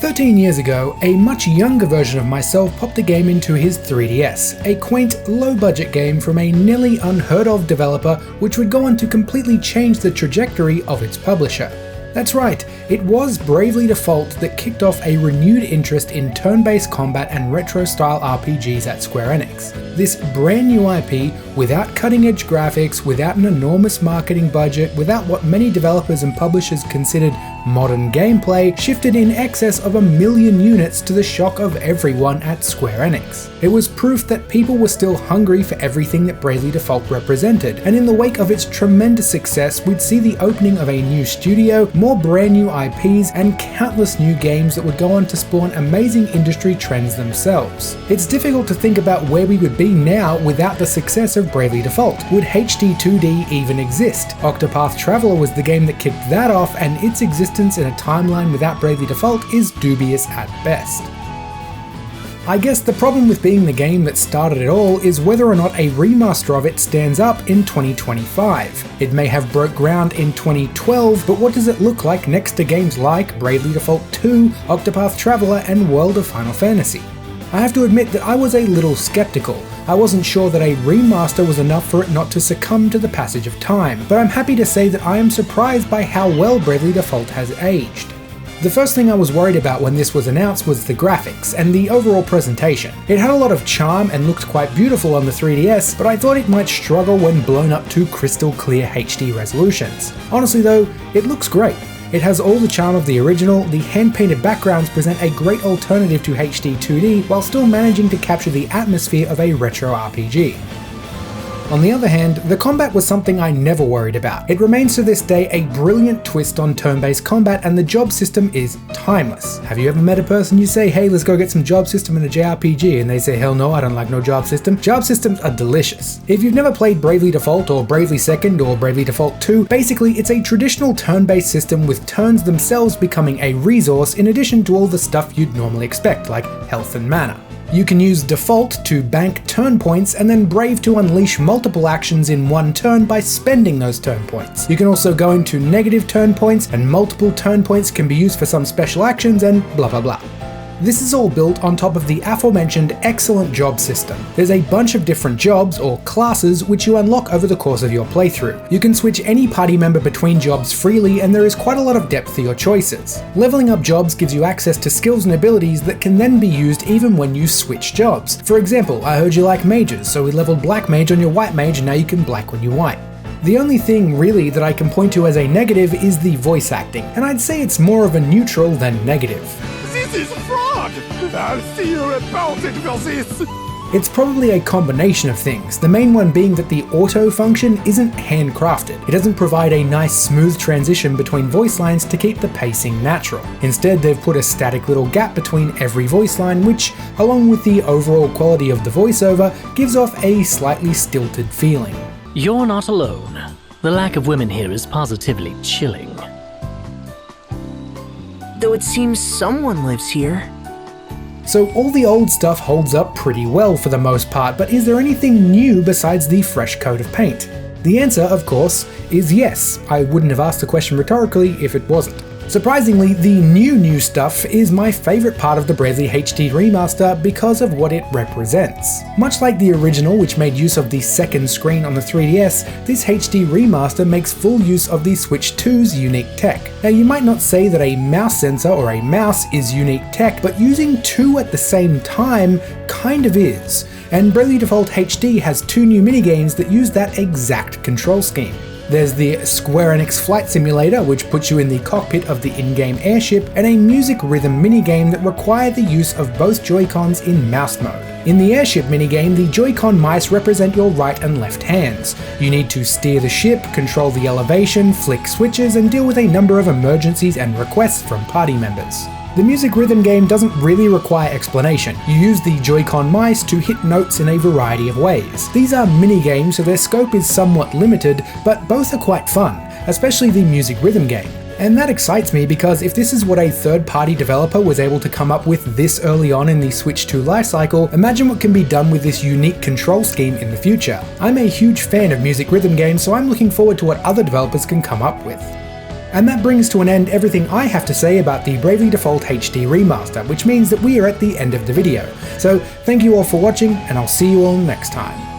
13 years ago, a much younger version of myself popped a game into his 3DS, a quaint, low-budget game from a nearly unheard-of developer which would go on to completely change the trajectory of its publisher. That's right, it was Bravely Default that kicked off a renewed interest in turn-based combat and retro-style RPGs at Square Enix. This brand new IP, without cutting-edge graphics, without an enormous marketing budget, without what many developers and publishers considered modern gameplay, shifted in excess of 1 million units to the shock of everyone at Square Enix. It was proof that people were still hungry for everything that Bravely Default represented, and in the wake of its tremendous success, we'd see the opening of a new studio, more brand new IPs, and countless new games that would go on to spawn amazing industry trends themselves. It's difficult to think about where we would be now without the success of Bravely Default. Would HD 2D even exist? Octopath Traveler was the game that kicked that off, and its existence in a timeline without Bravely Default is dubious at best. I guess the problem with being the game that started it all is whether or not a remaster of it stands up in 2025. It may have broke ground in 2012, but what does it look like next to games like Bravely Default 2, Octopath Traveler, and World of Final Fantasy? I have to admit that I was a little skeptical. I wasn't sure that a remaster was enough for it not to succumb to the passage of time, but I'm happy to say that I am surprised by how well Bravely Default has aged. The first thing I was worried about when this was announced was the graphics and the overall presentation. It had a lot of charm and looked quite beautiful on the 3DS, but I thought it might struggle when blown up to crystal clear HD resolutions. Honestly though, it looks great. It has all the charm of the original, the hand-painted backgrounds present a great alternative to HD 2D while still managing to capture the atmosphere of a retro RPG. On the other hand, the combat was something I never worried about. It remains to this day a brilliant twist on turn-based combat, and the job system is timeless. Have you ever met a person you say, hey, let's go get some job system in a JRPG, and they say, hell no, I don't like no job system? Job systems are delicious. If you've never played Bravely Default or Bravely Second or Bravely Default 2, basically it's a traditional turn-based system with turns themselves becoming a resource in addition to all the stuff you'd normally expect, like health and mana. You can use Default to bank turn points and then Brave to unleash multiple actions in one turn by spending those turn points. You can also go into negative turn points, and multiple turn points can be used for some special actions and blah blah blah. This is all built on top of the aforementioned excellent job system. There's a bunch of different jobs, or classes, which you unlock over the course of your playthrough. You can switch any party member between jobs freely, and there is quite a lot of depth to your choices. Leveling up jobs gives you access to skills and abilities that can then be used even when you switch jobs. For example, I heard you like mages, so we leveled Black Mage on your White Mage, and now you can Black when you White. The only thing really that I can point to as a negative is the voice acting, and I'd say it's more of a neutral than negative. This is fraud! I'll see you about it for this! It's probably a combination of things, the main one being that the auto function isn't handcrafted. It doesn't provide a nice smooth transition between voice lines to keep the pacing natural. Instead, they've put a static little gap between every voice line, which, along with the overall quality of the voiceover, gives off a slightly stilted feeling. You're not alone. The lack of women here is positively chilling. Though it seems someone lives here. So all the old stuff holds up pretty well for the most part, but is there anything new besides the fresh coat of paint? The answer, of course, is yes. I wouldn't have asked the question rhetorically if it wasn't. Surprisingly, the new stuff is my favourite part of the Bravely HD remaster because of what it represents. Much like the original, which made use of the second screen on the 3DS, this HD remaster makes full use of the Switch 2's unique tech. Now you might not say that a mouse sensor or a mouse is unique tech, but using two at the same time kind of is. And Bravely Default HD has two new minigames that use that exact control scheme. There's the Square Enix Flight Simulator, which puts you in the cockpit of the in-game airship, and a music rhythm minigame that require the use of both Joy-Cons in mouse mode. In the airship minigame, the Joy-Con mice represent your right and left hands. You need to steer the ship, control the elevation, flick switches, and deal with a number of emergencies and requests from party members. The music rhythm game doesn't really require explanation. You use the Joy-Con mice to hit notes in a variety of ways. These are mini-games, so their scope is somewhat limited, but both are quite fun, especially the music rhythm game. And that excites me because if this is what a third-party developer was able to come up with this early on in the Switch 2 lifecycle, imagine what can be done with this unique control scheme in the future. I'm a huge fan of music rhythm games, so I'm looking forward to what other developers can come up with. And that brings to an end everything I have to say about the Bravely Default HD Remaster, which means that we are at the end of the video. So thank you all for watching, and I'll see you all next time.